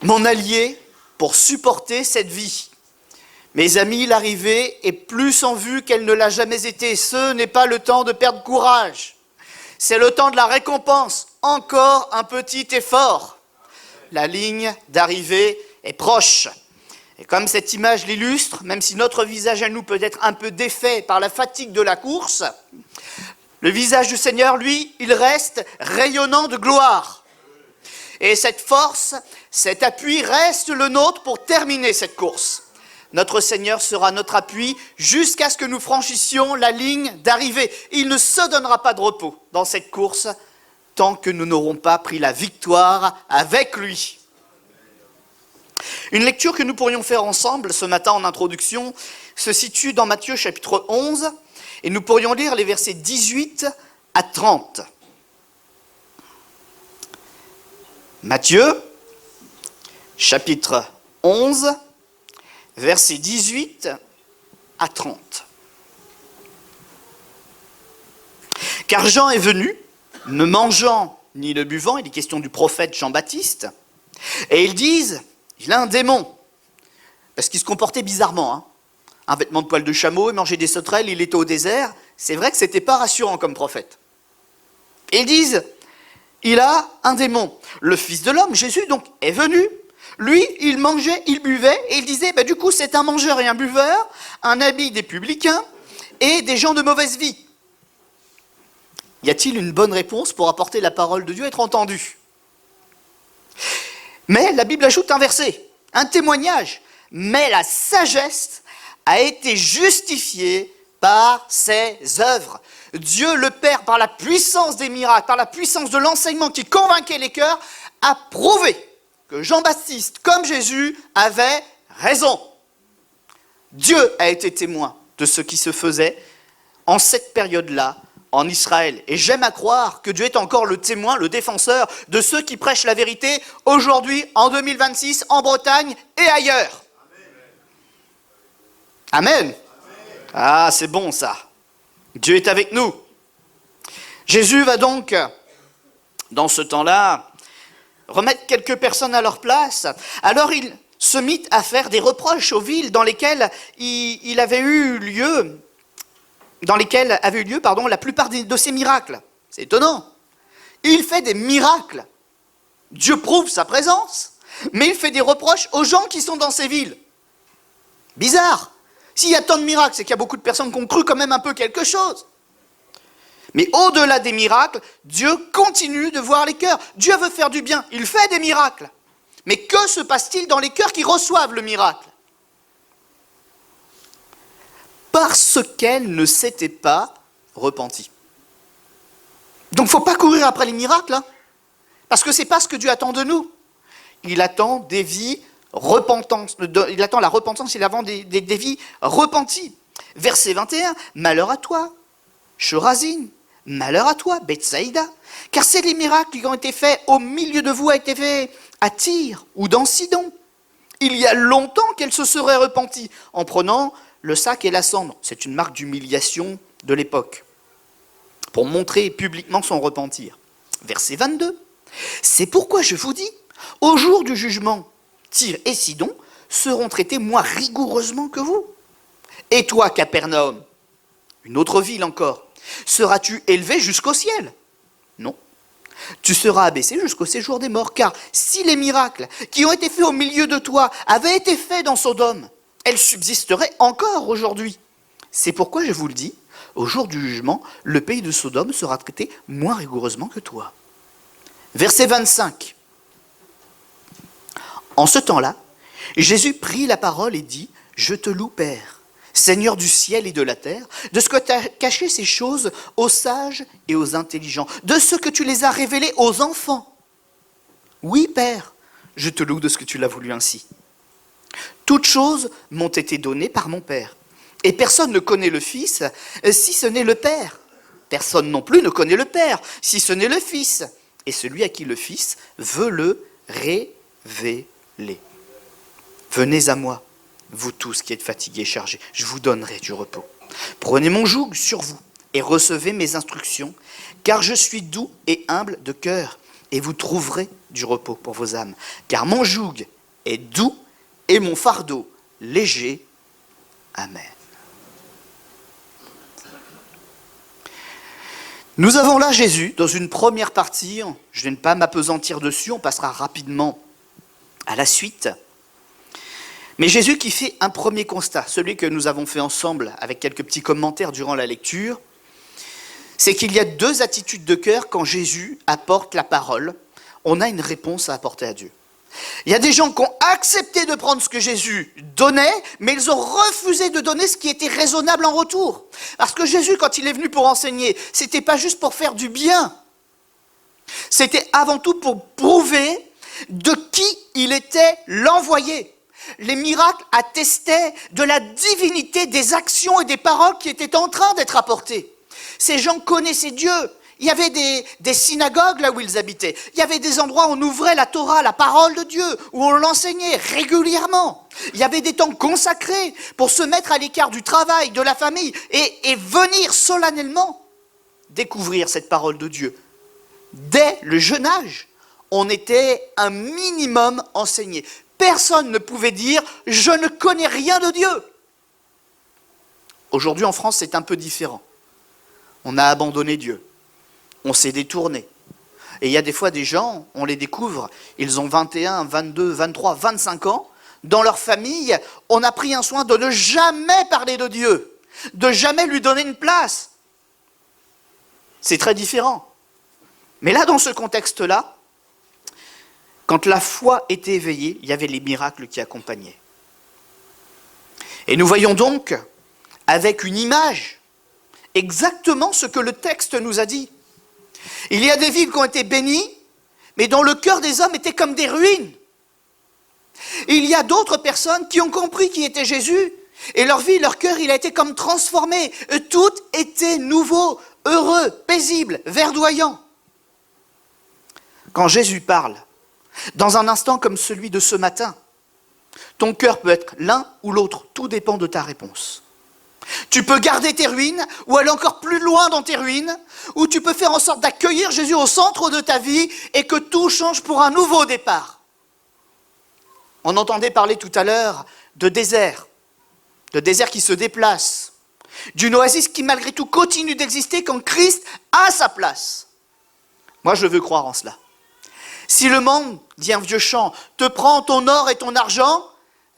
mon allié pour supporter cette vie. Mes amis, l'arrivée est plus en vue qu'elle ne l'a jamais été. Ce n'est pas le temps de perdre courage. C'est le temps de la récompense. Encore un petit effort. La ligne d'arrivée est proche. Et comme cette image l'illustre, même si notre visage à nous peut être un peu défait par la fatigue de la course, le visage du Seigneur, lui, il reste rayonnant de gloire. Et cette force, cet appui reste le nôtre pour terminer cette course. Notre Seigneur sera notre appui jusqu'à ce que nous franchissions la ligne d'arrivée. Il ne se donnera pas de repos dans cette course tant que nous n'aurons pas pris la victoire avec lui. Une lecture que nous pourrions faire ensemble ce matin en introduction se situe dans Matthieu chapitre 11 et nous pourrions lire les versets 18 à 30. Matthieu chapitre 11, versets 18 à 30. Car Jean est venu, ne mangeant ni ne buvant, il est question du prophète Jean-Baptiste, et ils disent, il a un démon, parce qu'il se comportait bizarrement, hein. Un vêtement de poil de chameau, il mangeait des sauterelles, il était au désert, c'est vrai que c'était pas rassurant comme prophète. Et ils disent, il a un démon. Le Fils de l'homme, Jésus, donc, est venu. Lui, il mangeait, il buvait, et il disait, du coup, c'est un mangeur et un buveur, un ami des publicains et des gens de mauvaise vie. Y a-t-il une bonne réponse pour apporter la parole de Dieu et être entendue? Mais la Bible ajoute un verset, un témoignage. Mais la sagesse a été justifiée par ses œuvres. Dieu le Père, par la puissance des miracles, par la puissance de l'enseignement qui convainquait les cœurs, a prouvé que Jean-Baptiste, comme Jésus, avait raison. Dieu a été témoin de ce qui se faisait en cette période-là en Israël. Et j'aime à croire que Dieu est encore le témoin, le défenseur de ceux qui prêchent la vérité aujourd'hui, en 2026, en Bretagne et ailleurs. Amen. Ah, c'est bon ça. Dieu est avec nous. Jésus va donc, dans ce temps-là, remettre quelques personnes à leur place. Alors il se mit à faire des reproches aux villes dans lesquelles il avait eu lieu, la plupart de ces miracles. C'est étonnant. Il fait des miracles. Dieu prouve sa présence, mais il fait des reproches aux gens qui sont dans ces villes. Bizarre. S'il y a tant de miracles, c'est qu'il y a beaucoup de personnes qui ont cru quand même un peu quelque chose. Mais au-delà des miracles, Dieu continue de voir les cœurs. Dieu veut faire du bien, il fait des miracles. Mais que se passe-t-il dans les cœurs qui reçoivent le miracle? Parce qu'elles ne s'étaient pas repenties. Donc il ne faut pas courir après les miracles, hein, parce que ce n'est pas ce que Dieu attend de nous. Il attend des vies repentantes, il attend la repentance, il attend des vies repenties. Verset 21, malheur à toi, Chorazine, malheur à toi, Bethsaïda, car c'est les miracles qui ont été faits au milieu de vous, a été fait à Tyr ou dans Sidon. Il y a longtemps qu'elle se serait repentie en prenant le sac et la cendre. C'est une marque d'humiliation de l'époque, pour montrer publiquement son repentir. Verset 22, c'est pourquoi je vous dis, au jour du jugement, Tyr et Sidon seront traités moins rigoureusement que vous. Et toi, Capernaum, une autre ville encore, seras-tu élevé jusqu'au ciel? Non. Tu seras abaissé jusqu'au séjour des morts, car si les miracles qui ont été faits au milieu de toi avaient été faits dans Sodome, elles subsisteraient encore aujourd'hui. C'est pourquoi je vous le dis, au jour du jugement, le pays de Sodome sera traité moins rigoureusement que toi. Verset 25. En ce temps-là, Jésus prit la parole et dit, « Je te loue, Père, Seigneur du ciel et de la terre, de ce que tu as caché ces choses aux sages et aux intelligents, de ce que tu les as révélées aux enfants. Oui, Père, je te loue de ce que tu l'as voulu ainsi. Toutes choses m'ont été données par mon Père, et personne ne connaît le Fils si ce n'est le Père. Personne non plus ne connaît le Père si ce n'est le Fils, et celui à qui le Fils veut le révéler. Venez à moi, vous tous qui êtes fatigués et chargés, je vous donnerai du repos. Prenez mon joug sur vous et recevez mes instructions, car je suis doux et humble de cœur, et vous trouverez du repos pour vos âmes. Car mon joug est doux et mon fardeau léger. Amen. Nous avons là Jésus dans une première partie. Je ne vais pas m'appesantir dessus, on passera rapidement à la suite. Mais Jésus qui fait un premier constat, celui que nous avons fait ensemble avec quelques petits commentaires durant la lecture, c'est qu'il y a deux attitudes de cœur quand Jésus apporte la parole. On a une réponse à apporter à Dieu. Il y a des gens qui ont accepté de prendre ce que Jésus donnait, mais ils ont refusé de donner ce qui était raisonnable en retour. Parce que Jésus, quand il est venu pour enseigner, c'était pas juste pour faire du bien. C'était avant tout pour prouver de qui il était l'envoyé. Les miracles attestaient de la divinité des actions et des paroles qui étaient en train d'être apportées. Ces gens connaissaient Dieu. Il y avait des synagogues là où ils habitaient. Il y avait des endroits où on ouvrait la Torah, la parole de Dieu, où on l'enseignait régulièrement. Il y avait des temps consacrés pour se mettre à l'écart du travail, de la famille et venir solennellement découvrir cette parole de Dieu. Dès le jeune âge, on était un minimum enseigné. Personne ne pouvait dire « je ne connais rien de Dieu ». Aujourd'hui en France, c'est un peu différent. On a abandonné Dieu. On s'est détourné. Et il y a des fois des gens, on les découvre, ils ont 21, 22, 23, 25 ans. Dans leur famille, on a pris un soin de ne jamais parler de Dieu, de jamais lui donner une place. C'est très différent. Mais là, dans ce contexte-là, quand la foi était éveillée, il y avait les miracles qui accompagnaient. Et nous voyons donc, avec une image, exactement ce que le texte nous a dit. Il y a des villes qui ont été bénies, mais dont le cœur des hommes était comme des ruines. Il y a d'autres personnes qui ont compris qui était Jésus, et leur vie, leur cœur, il a été comme transformé. Tout était nouveau, heureux, paisible, verdoyant. Quand Jésus parle, dans un instant comme celui de ce matin, ton cœur peut être l'un ou l'autre, tout dépend de ta réponse. Tu peux garder tes ruines, ou aller encore plus loin dans tes ruines, ou tu peux faire en sorte d'accueillir Jésus au centre de ta vie et que tout change pour un nouveau départ. On entendait parler tout à l'heure de désert qui se déplace, d'une oasis qui malgré tout continue d'exister quand Christ a sa place. Moi je veux croire en cela. Si le monde, dit un vieux chant, te prend ton or et ton argent,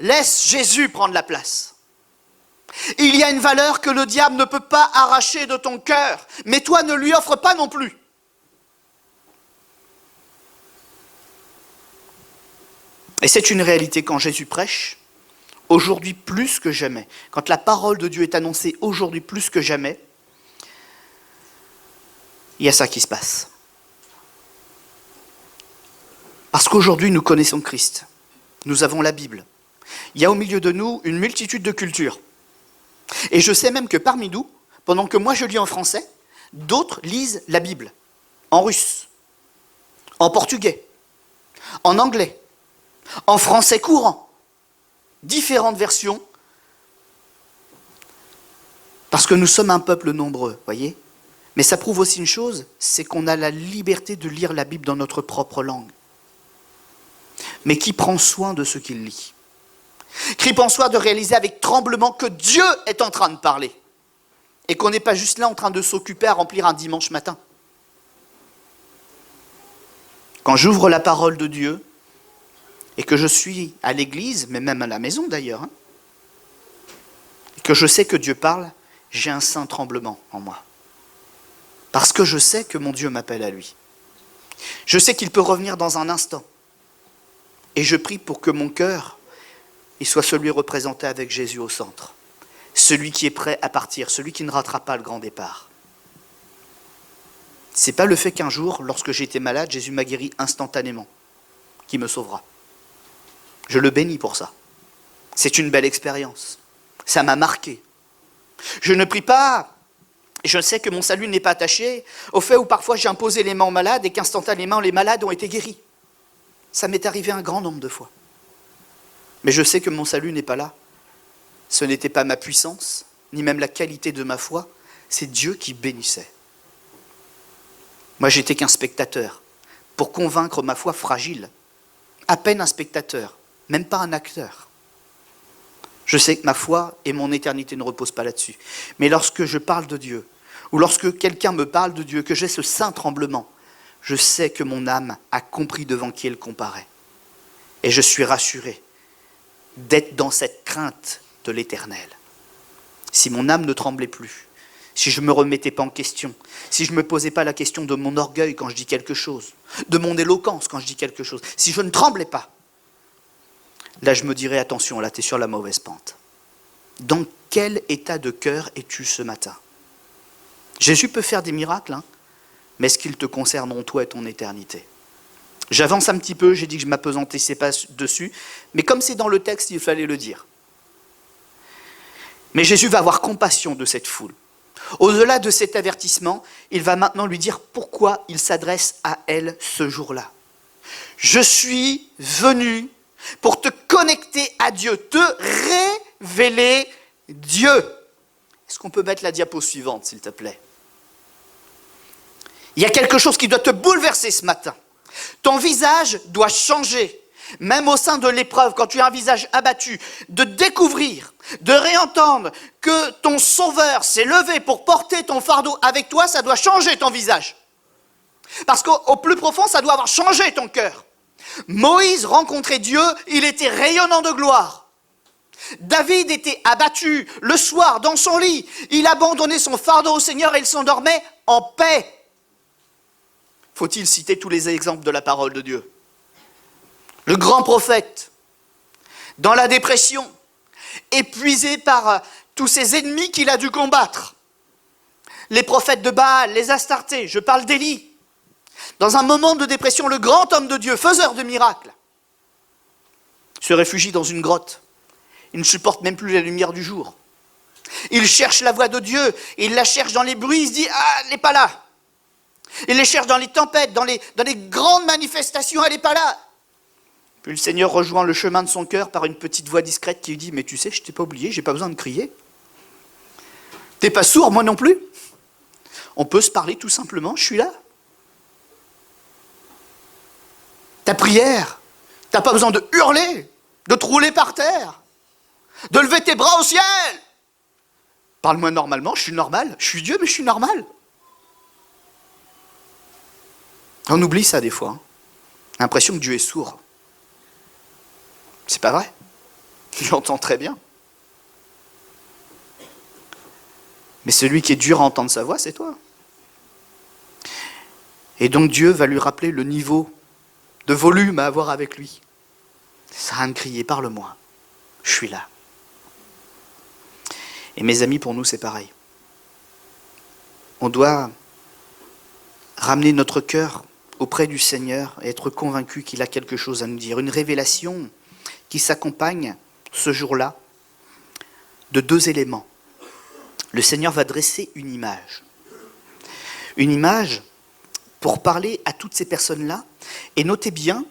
laisse Jésus prendre la place. Il y a une valeur que le diable ne peut pas arracher de ton cœur, mais toi ne lui offre pas non plus. Et c'est une réalité quand Jésus prêche, aujourd'hui plus que jamais, quand la parole de Dieu est annoncée aujourd'hui plus que jamais, il y a ça qui se passe. Parce qu'aujourd'hui nous connaissons Christ, nous avons la Bible. Il y a au milieu de nous une multitude de cultures. Et je sais même que parmi nous, pendant que moi je lis en français, d'autres lisent la Bible en russe, en portugais, en anglais, en français courant, différentes versions, parce que nous sommes un peuple nombreux, voyez. Mais ça prouve aussi une chose, c'est qu'on a la liberté de lire la Bible dans notre propre langue. Mais qui prend soin de ce qu'il lit? Qui prend soin de réaliser avec tremblement que Dieu est en train de parler et qu'on n'est pas juste là en train de s'occuper à remplir un dimanche matin. Quand j'ouvre la parole de Dieu et que je suis à l'église, mais même à la maison d'ailleurs, et que je sais que Dieu parle, j'ai un saint tremblement en moi. Parce que je sais que mon Dieu m'appelle à lui. Je sais qu'il peut revenir dans un instant. Et je prie pour que mon cœur il soit celui représenté avec Jésus au centre. Celui qui est prêt à partir, celui qui ne ratera pas le grand départ. Ce n'est pas le fait qu'un jour, lorsque j'ai été malade, Jésus m'a guéri instantanément, qui me sauvera. Je le bénis pour ça. C'est une belle expérience. Ça m'a marqué. Je ne prie pas, je sais que mon salut n'est pas attaché au fait où parfois j'ai imposé les mains aux malades et qu'instantanément les malades ont été guéris. Ça m'est arrivé un grand nombre de fois. Mais je sais que mon salut n'est pas là. Ce n'était pas ma puissance, ni même la qualité de ma foi, c'est Dieu qui bénissait. Moi, j'étais qu'un spectateur, pour convaincre ma foi fragile. À peine un spectateur. même pas un acteur. Je sais que ma foi et mon éternité ne reposent pas là-dessus. Mais lorsque je parle de Dieu, ou lorsque quelqu'un me parle de Dieu, que j'ai ce saint tremblement, je sais que mon âme a compris devant qui elle comparait. Et je suis rassuré d'être dans cette crainte de l'Éternel. Si mon âme ne tremblait plus, si je ne me remettais pas en question, si je ne me posais pas la question de mon orgueil quand je dis quelque chose, de mon éloquence quand je dis quelque chose, si je ne tremblais pas, là je me dirais, attention, là tu es sur la mauvaise pente. Dans quel état de cœur es-tu ce matin? Jésus peut faire des miracles, hein, mais est-ce qu'ils te concerneront toi et ton éternité? J'avance un petit peu, j'ai dit que je ne m'apesantissais pas dessus, mais comme c'est dans le texte, il fallait le dire. Mais Jésus va avoir compassion de cette foule. Au-delà de cet avertissement, il va maintenant lui dire pourquoi il s'adresse à elle ce jour-là. Je suis venu pour te connecter à Dieu, te révéler Dieu. Est-ce qu'on peut mettre la diapo suivante, s'il te plaît? Il y a quelque chose qui doit te bouleverser ce matin. Ton visage doit changer. Même au sein de l'épreuve, quand tu as un visage abattu, de découvrir, de réentendre que ton Sauveur s'est levé pour porter ton fardeau avec toi, ça doit changer ton visage. Parce qu'au plus profond, ça doit avoir changé ton cœur. Moïse rencontrait Dieu, il était rayonnant de gloire. David était abattu le soir dans son lit. Il abandonnait son fardeau au Seigneur et il s'endormait en paix. Faut-il citer tous les exemples de la parole de Dieu? Le grand prophète, dans la dépression, épuisé par tous ses ennemis qu'il a dû combattre. Les prophètes de Baal, les Astartés, je parle d'Élie. Dans un moment de dépression, le grand homme de Dieu, faiseur de miracles, se réfugie dans une grotte. Il ne supporte même plus la lumière du jour. Il cherche la voix de Dieu, il la cherche dans les bruits, il se dit « Ah, elle n'est pas là !» Il les cherche dans les tempêtes, dans les grandes manifestations, elle n'est pas là. Puis le Seigneur rejoint le chemin de son cœur par une petite voix discrète qui lui dit « Mais tu sais, je ne t'ai pas oublié, je n'ai pas besoin de crier. T'es pas sourd, moi non plus. On peut se parler tout simplement, je suis là. Ta prière, tu n'as pas besoin de hurler, de te rouler par terre, de lever tes bras au ciel. Parle-moi normalement, je suis normal. Je suis Dieu, mais je suis normal. » On oublie ça des fois. Hein. L'impression que Dieu est sourd. C'est pas vrai. J'entends très bien. Mais celui qui est dur à entendre sa voix, c'est toi. Et donc Dieu va lui rappeler le niveau de volume à avoir avec lui. Ça sert à rien de crier, parle-moi. Je suis là. Et mes amis, pour nous, c'est pareil. On doit ramener notre cœur auprès du Seigneur et être convaincu qu'il a quelque chose à nous dire. Une révélation qui s'accompagne ce jour-là de deux éléments. Le Seigneur va dresser une image. Une image pour parler à toutes ces personnes-là. Et notez bien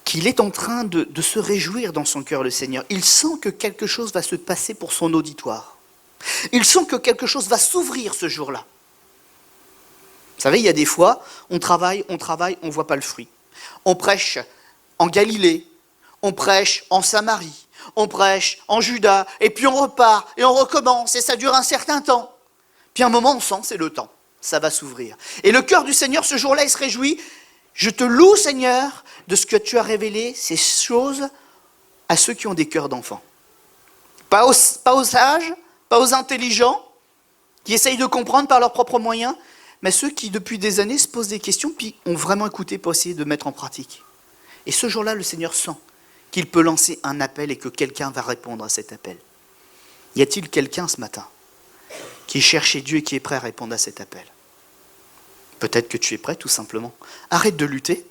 qu'il est en train de se réjouir dans son cœur, le Seigneur. Il sent que quelque chose va se passer pour son auditoire. Il sent que quelque chose va s'ouvrir ce jour-là. Vous savez, il y a des fois, on travaille, on ne voit pas le fruit. On prêche en Galilée, on prêche en Samarie, on prêche en Juda, et puis on repart, et on recommence, et ça dure un certain temps. Puis un moment, on sent, c'est le temps, ça va s'ouvrir. Et le cœur du Seigneur, ce jour-là, il se réjouit. Je te loue, Seigneur, de ce que tu as révélé, ces choses, à ceux qui ont des cœurs d'enfants. Pas aux sages, pas aux intelligents, qui essayent de comprendre par leurs propres moyens, mais ceux qui, depuis des années, se posent des questions, puis ont vraiment écouté pour essayer de mettre en pratique. Et ce jour-là, le Seigneur sent qu'il peut lancer un appel et que quelqu'un va répondre à cet appel. Y a-t-il quelqu'un ce matin qui cherche Dieu et qui est prêt à répondre à cet appel? Peut-être que tu es prêt, tout simplement. Arrête de lutter,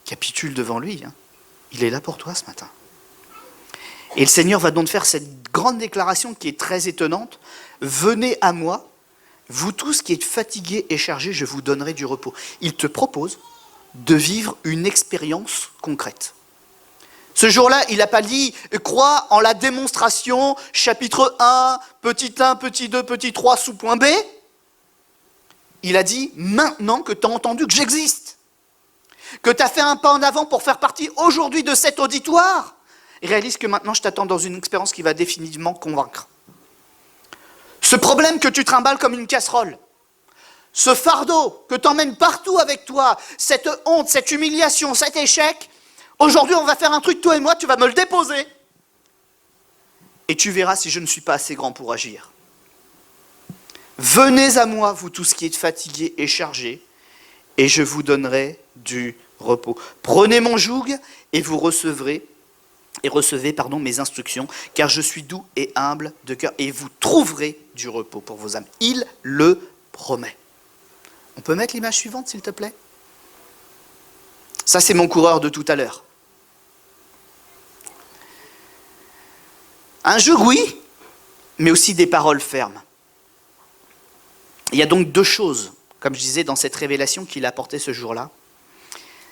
capitule devant lui. Hein. Il est là pour toi ce matin. Et le Seigneur va donc faire cette grande déclaration qui est très étonnante. Venez à moi, vous tous qui êtes fatigués et chargés, je vous donnerai du repos. Il te propose de vivre une expérience concrète. Ce jour-là, il n'a pas dit « crois en la démonstration, chapitre 1, petit 2, petit 3, sous point B ». Il a dit « maintenant que tu as entendu que j'existe, que tu as fait un pas en avant pour faire partie aujourd'hui de cet auditoire, et réalise que maintenant je t'attends dans une expérience qui va définitivement te convaincre. Ce problème que tu trimbales comme une casserole, ce fardeau que tu emmènes partout avec toi, cette honte, cette humiliation, cet échec, aujourd'hui on va faire un truc, toi et moi, tu vas me le déposer. Et tu verras si je ne suis pas assez grand pour agir. Venez à moi, vous tous qui êtes fatigués et chargés, et je vous donnerai du repos. Prenez mon joug et vous recevez mes instructions, car je suis doux et humble de cœur, et vous trouverez du repos pour vos âmes. Il le promet. On peut mettre l'image suivante, s'il te plaît? Ça, c'est mon coureur de tout à l'heure. Un joug, oui, mais aussi des paroles fermes. Il y a donc deux choses, comme je disais, dans cette révélation qu'il a apportée ce jour-là.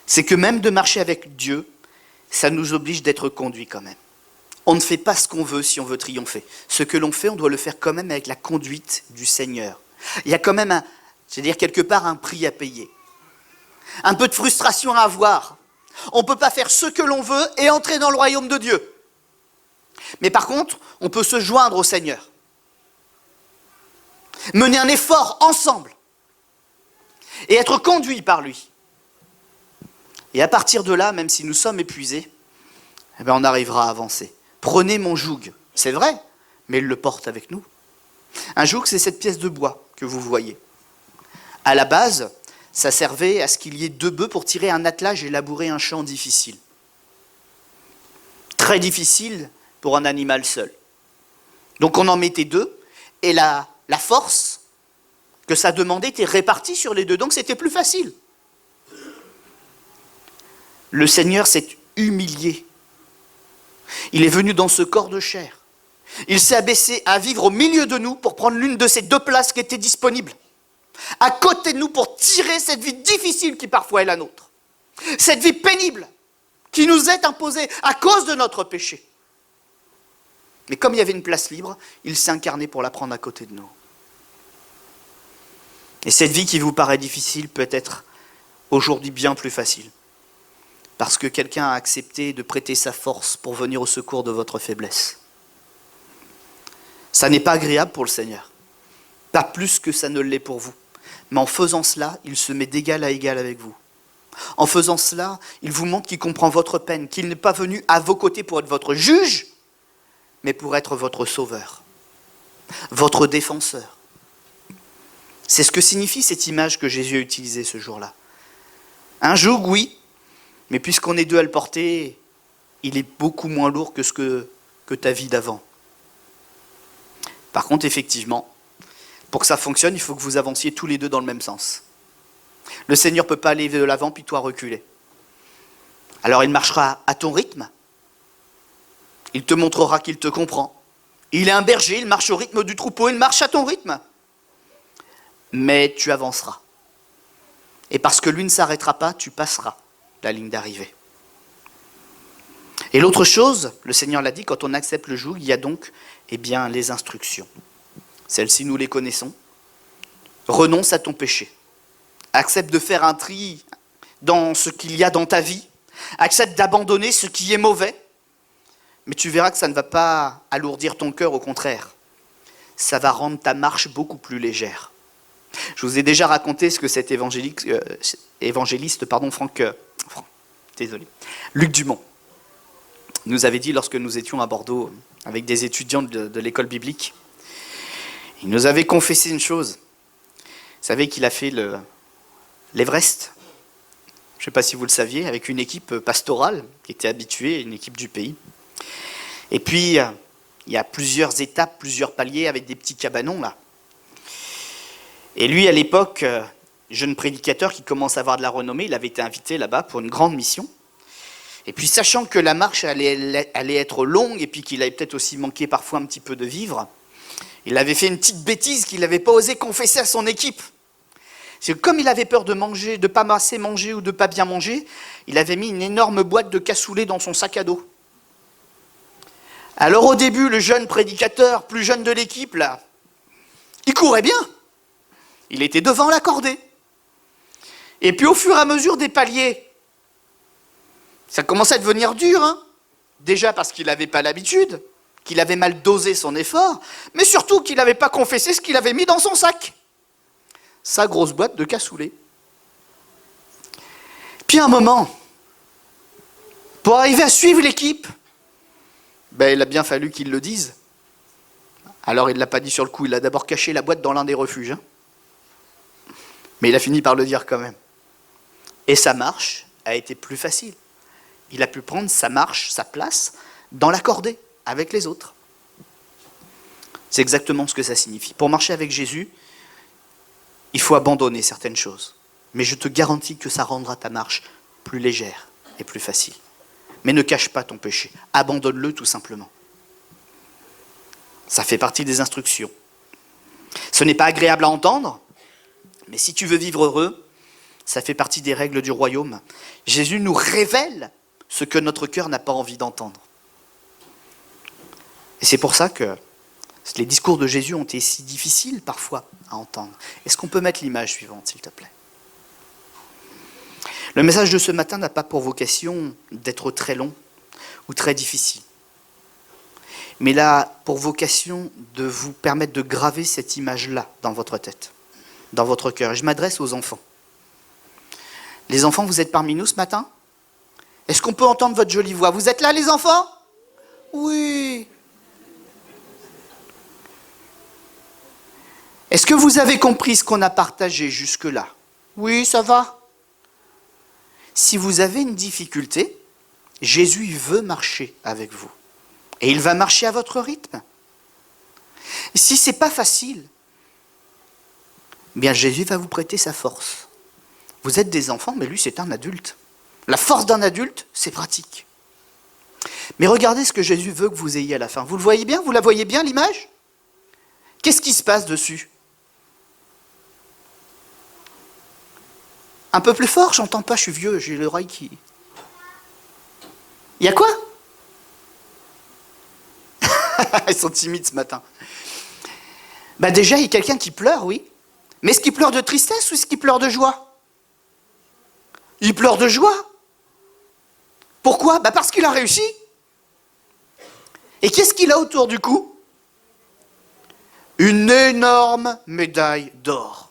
C'est que même de marcher avec Dieu, ça nous oblige d'être conduits quand même. On ne fait pas ce qu'on veut si on veut triompher. Ce que l'on fait, on doit le faire quand même avec la conduite du Seigneur. Il y a quand même, quelque part, un prix à payer. Un peu de frustration à avoir. On ne peut pas faire ce que l'on veut et entrer dans le royaume de Dieu. Mais par contre, on peut se joindre au Seigneur. Mener un effort ensemble. Et être conduit par lui. Et à partir de là, même si nous sommes épuisés, on arrivera à avancer. Prenez mon joug. C'est vrai, mais il le porte avec nous. Un joug, c'est cette pièce de bois que vous voyez. À la base, ça servait à ce qu'il y ait deux bœufs pour tirer un attelage et labourer un champ difficile. Très difficile pour un animal seul. Donc on en mettait deux, et la force que ça demandait était répartie sur les deux, donc c'était plus facile. Le Seigneur s'est humilié. Il est venu dans ce corps de chair. Il s'est abaissé à vivre au milieu de nous pour prendre l'une de ces deux places qui étaient disponibles. À côté de nous pour tirer cette vie difficile qui parfois est la nôtre. Cette vie pénible qui nous est imposée à cause de notre péché. Mais comme il y avait une place libre, il s'est incarné pour la prendre à côté de nous. Et cette vie qui vous paraît difficile peut être aujourd'hui bien plus facile. Parce que quelqu'un a accepté de prêter sa force pour venir au secours de votre faiblesse. Ça n'est pas agréable pour le Seigneur. Pas plus que ça ne l'est pour vous. Mais en faisant cela, il se met d'égal à égal avec vous. En faisant cela, il vous montre qu'il comprend votre peine, qu'il n'est pas venu à vos côtés pour être votre juge, mais pour être votre sauveur, votre défenseur. C'est ce que signifie cette image que Jésus a utilisée ce jour-là. Un joug, oui, mais puisqu'on est deux à le porter, il est beaucoup moins lourd que ce que ta vie d'avant. Par contre, effectivement, pour que ça fonctionne, il faut que vous avanciez tous les deux dans le même sens. Le Seigneur ne peut pas aller de l'avant puis toi reculer. Alors il marchera à ton rythme. Il te montrera qu'il te comprend. Il est un berger, il marche au rythme du troupeau, il marche à ton rythme. Mais tu avanceras. Et parce que lui ne s'arrêtera pas, tu passeras la ligne d'arrivée. Et l'autre chose, le Seigneur l'a dit, quand on accepte le joug, il y a donc les instructions. Celles-ci, nous les connaissons. Renonce à ton péché. Accepte de faire un tri dans ce qu'il y a dans ta vie. Accepte d'abandonner ce qui est mauvais. Mais tu verras que ça ne va pas alourdir ton cœur, au contraire. Ça va rendre ta marche beaucoup plus légère. Je vous ai déjà raconté ce que cet évangéliste, Luc Dumont, nous avait dit lorsque nous étions à Bordeaux avec des étudiants de l'école biblique. Il nous avait confessé une chose. Vous savez qu'il a fait l'Everest. Je ne sais pas si vous le saviez, avec une équipe pastorale qui était habituée, une équipe du pays. Et puis, il y a plusieurs étapes, plusieurs paliers avec des petits cabanons là. Et lui, à l'époque, jeune prédicateur qui commence à avoir de la renommée, il avait été invité là-bas pour une grande mission. Et puis, sachant que la marche allait être longue et puis qu'il avait peut-être aussi manqué parfois un petit peu de vivre, il avait fait une petite bêtise qu'il n'avait pas osé confesser à son équipe. C'est que comme il avait peur de manger, de ne pas assez manger ou de ne pas bien manger, il avait mis une énorme boîte de cassoulet dans son sac à dos. Alors au début, le jeune prédicateur, plus jeune de l'équipe, là, il courait bien. Il était devant la cordée. Et puis au fur et à mesure des paliers, Ça commençait à devenir dur, hein. Déjà parce qu'il n'avait pas l'habitude, qu'il avait mal dosé son effort, mais surtout qu'il n'avait pas confessé ce qu'il avait mis dans son sac. Sa grosse boîte de cassoulet. Puis à un moment, pour arriver à suivre l'équipe, il a bien fallu qu'il le dise. Alors il ne l'a pas dit sur le coup, il a d'abord caché la boîte dans l'un des refuges. Hein. Mais il a fini par le dire quand même. Et sa marche a été plus facile. Il a pu prendre sa marche, sa place, dans la cordée, avec les autres. C'est exactement ce que ça signifie. Pour marcher avec Jésus, il faut abandonner certaines choses. Mais je te garantis que ça rendra ta marche plus légère et plus facile. Mais ne cache pas ton péché. Abandonne-le tout simplement. Ça fait partie des instructions. Ce n'est pas agréable à entendre, mais si tu veux vivre heureux, ça fait partie des règles du royaume. Jésus nous révèle ce que notre cœur n'a pas envie d'entendre. Et c'est pour ça que les discours de Jésus ont été si difficiles parfois à entendre. Est-ce qu'on peut mettre l'image suivante, s'il te plaît ? Le message de ce matin n'a pas pour vocation d'être très long ou très difficile. Mais il a pour vocation de vous permettre de graver cette image-là dans votre tête, dans votre cœur. Et je m'adresse aux enfants. Les enfants, vous êtes parmi nous ce matin ? Est-ce qu'on peut entendre votre jolie voix ? Vous êtes là, les enfants ? Oui. Est-ce que vous avez compris ce qu'on a partagé jusque-là ? Oui, ça va. Si vous avez une difficulté, Jésus veut marcher avec vous. Et il va marcher à votre rythme. Si ce n'est pas facile, bien Jésus va vous prêter sa force. Vous êtes des enfants, mais lui c'est un adulte. La force d'un adulte, c'est pratique. Mais regardez ce que Jésus veut que vous ayez à la fin. Vous le voyez bien ? Vous la voyez bien, l'image ? Qu'est-ce qui se passe dessus ? Un peu plus fort, j'entends pas, je suis vieux, j'ai l'oreille qui... Il y a quoi ? Ils sont timides ce matin. Déjà, il y a quelqu'un qui pleure, oui. Mais est-ce qu'il pleure de tristesse ou est-ce qu'il pleure de joie ? Il pleure de joie. Pourquoi ? Parce qu'il a réussi. Et qu'est-ce qu'il a autour du cou ? Une énorme médaille d'or.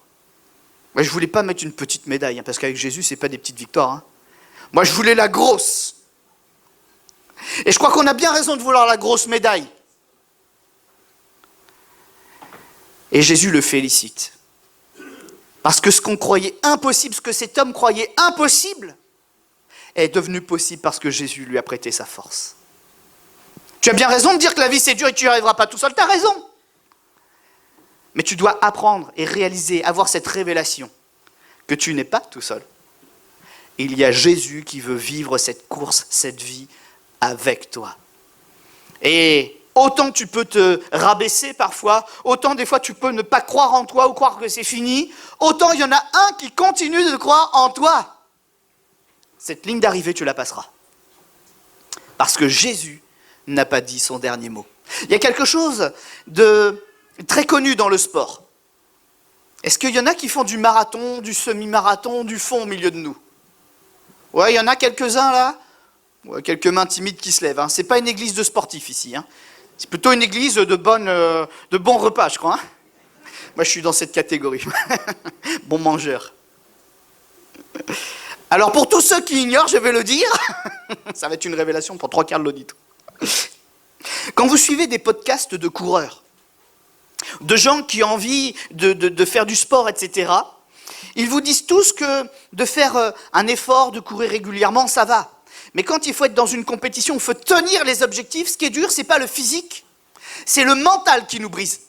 Moi, je ne voulais pas mettre une petite médaille, parce qu'avec Jésus, ce n'est pas des petites victoires. Hein. Moi, je voulais la grosse. Et je crois qu'on a bien raison de vouloir la grosse médaille. Et Jésus le félicite. Parce que ce qu'on croyait impossible, ce que cet homme croyait impossible, est devenu possible parce que Jésus lui a prêté sa force. Tu as bien raison de dire que la vie c'est dur et que tu n'y arriveras pas tout seul, tu as raison. Mais tu dois apprendre et réaliser, avoir cette révélation que tu n'es pas tout seul. Il y a Jésus qui veut vivre cette course, cette vie avec toi. Et autant tu peux te rabaisser parfois, autant des fois tu peux ne pas croire en toi ou croire que c'est fini, autant il y en a un qui continue de croire en toi. Cette ligne d'arrivée, tu la passeras. Parce que Jésus n'a pas dit son dernier mot. Il y a quelque chose de très connu dans le sport. Est-ce qu'il y en a qui font du marathon, du semi-marathon, du fond au milieu de nous ? Ouais, il y en a quelques-uns là. Ouais, quelques mains timides qui se lèvent. Hein. Ce n'est pas une église de sportifs ici. Hein. C'est plutôt une église de bons repas, je crois. Hein. Moi, je suis dans cette catégorie. Bon mangeur. Alors, pour tous ceux qui ignorent, je vais le dire, ça va être une révélation pour 3/4 de l'audito. Quand vous suivez des podcasts de coureurs, de gens qui ont envie de faire du sport, etc., ils vous disent tous que de faire un effort, de courir régulièrement, ça va. Mais quand il faut être dans une compétition, il faut tenir les objectifs, ce qui est dur, ce n'est pas le physique, c'est le mental qui nous brise.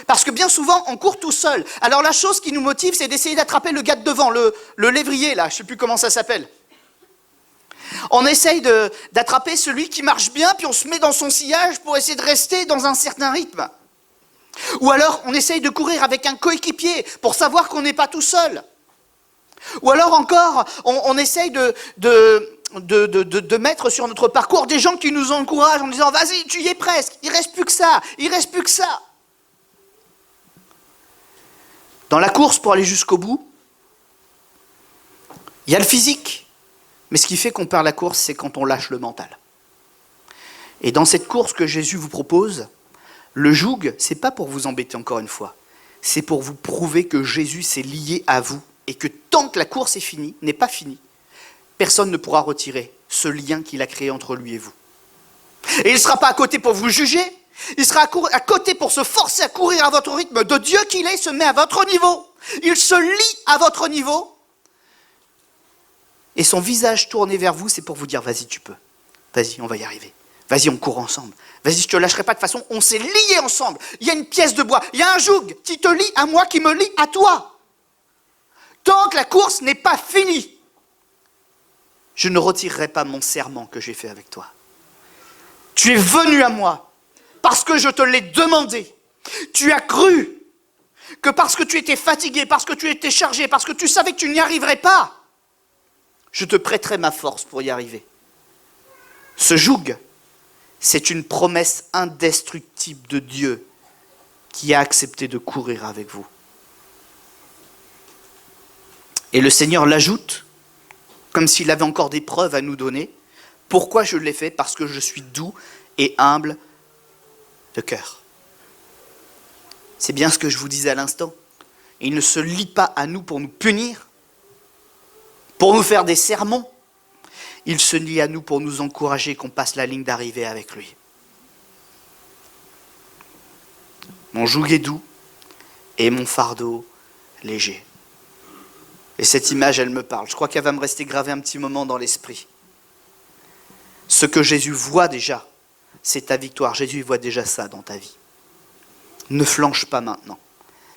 Parce que bien souvent, on court tout seul. Alors la chose qui nous motive, c'est d'essayer d'attraper le gars de devant, le lévrier, là, je ne sais plus comment ça s'appelle. On essaye d'attraper celui qui marche bien, puis on se met dans son sillage pour essayer de rester dans un certain rythme. Ou alors, on essaye de courir avec un coéquipier pour savoir qu'on n'est pas tout seul. Ou alors encore, on essaye de mettre sur notre parcours des gens qui nous encouragent en disant « Vas-y, tu y es presque, il ne reste plus que ça, il ne reste plus que ça ». Dans la course pour aller jusqu'au bout, il y a le physique, Mais ce qui fait qu'on perd la course, c'est quand on lâche le mental. Et dans cette course que Jésus vous propose, le joug, c'est pas pour vous embêter encore une fois. C'est pour vous prouver que Jésus s'est lié à vous et que tant que la course est finie, n'est pas finie, personne ne pourra retirer ce lien qu'il a créé entre lui et vous. Et il ne sera pas à côté pour vous juger, il sera à côté pour se forcer à courir à votre rythme de Dieu qu'il est, il se met à votre niveau. Il se lie à votre niveau. Et son visage tourné vers vous, c'est pour vous dire, vas-y, tu peux. Vas-y, on va y arriver. Vas-y, on court ensemble. Vas-y, je ne te lâcherai pas. De toute façon, on s'est liés ensemble. Il y a une pièce de bois, il y a un joug qui te lie à moi, qui me lie à toi. Tant que la course n'est pas finie, je ne retirerai pas mon serment que j'ai fait avec toi. Tu es venu à moi parce que je te l'ai demandé. Tu as cru que parce que tu étais fatigué, parce que tu étais chargé, parce que tu savais que tu n'y arriverais pas, je te prêterai ma force pour y arriver. Ce joug, c'est une promesse indestructible de Dieu qui a accepté de courir avec vous. Et le Seigneur l'ajoute, comme s'il avait encore des preuves à nous donner. Pourquoi je l'ai fait? Parce que je suis doux et humble de cœur. C'est bien ce que je vous disais à l'instant. Il ne se lie pas à nous pour nous punir, pour nous faire des sermons. Il se lie à nous pour nous encourager qu'on passe la ligne d'arrivée avec lui. Mon joug est doux et mon fardeau léger. Et cette image, elle me parle. Je crois qu'elle va me rester gravée un petit moment dans l'esprit. Ce que Jésus voit déjà, c'est ta victoire. Jésus voit déjà ça dans ta vie. Ne flanche pas maintenant.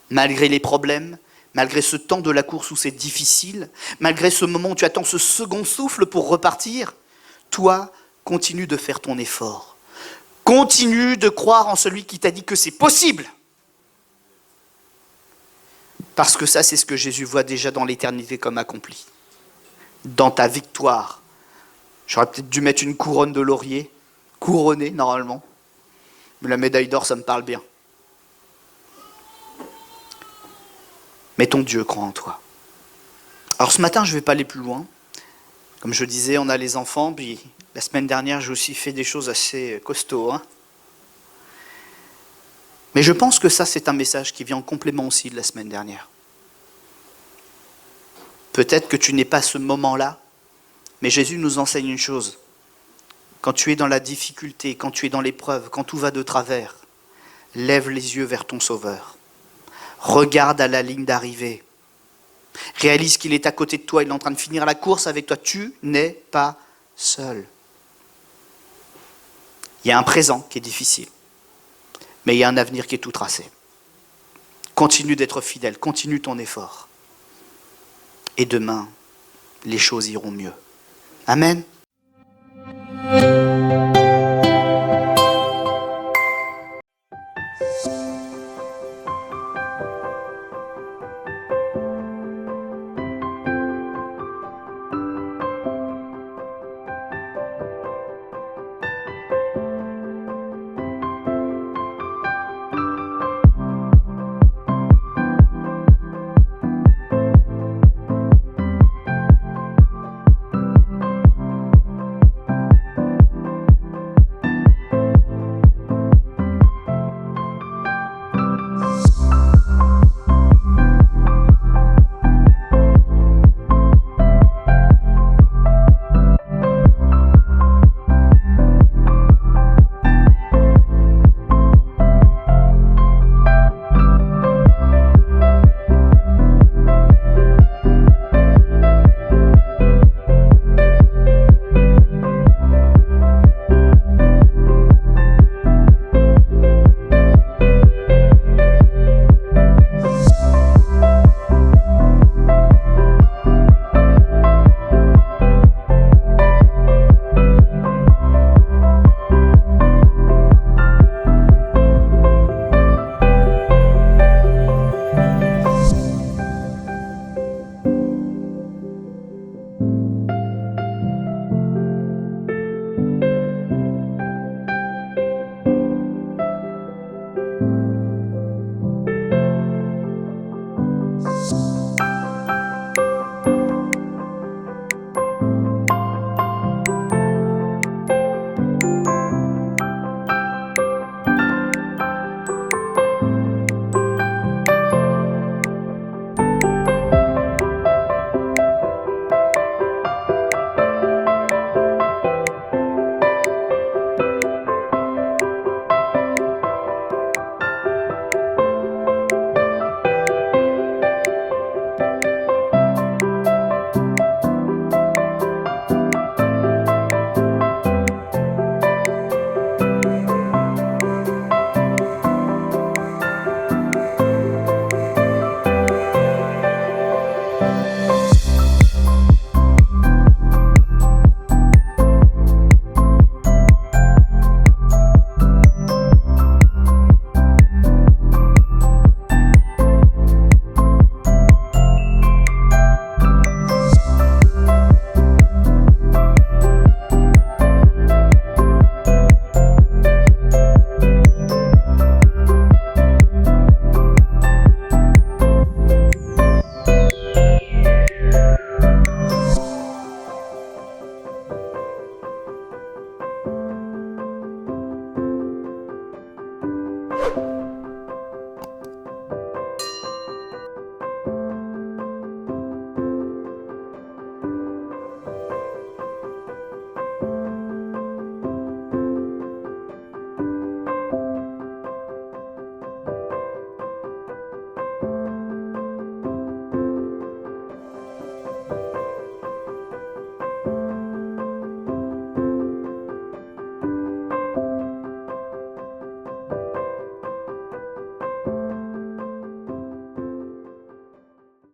Malgré les problèmes, malgré ce temps de la course où c'est difficile, malgré ce moment où tu attends ce second souffle pour repartir, toi, continue de faire ton effort. Continue de croire en celui qui t'a dit que c'est possible. Parce que ça, c'est ce que Jésus voit déjà dans l'éternité comme accompli. Dans ta victoire. J'aurais peut-être dû mettre une couronne de laurier, couronnée normalement. Mais la médaille d'or, ça me parle bien. Mais ton Dieu croit en toi. Alors ce matin, je ne vais pas aller plus loin. Comme je disais, on a les enfants, puis la semaine dernière, j'ai aussi fait des choses assez costauds. Mais je pense que ça, c'est un message qui vient en complément aussi de la semaine dernière. Peut-être que tu n'es pas ce moment-là, mais Jésus nous enseigne une chose. Quand tu es dans la difficulté, quand tu es dans l'épreuve, quand tout va de travers, lève les yeux vers ton Sauveur. Regarde à la ligne d'arrivée. Réalise qu'il est à côté de toi, il est en train de finir la course avec toi. Tu n'es pas seul. Il y a un présent qui est difficile, mais il y a un avenir qui est tout tracé. Continue d'être fidèle, continue ton effort. Et demain, les choses iront mieux. Amen.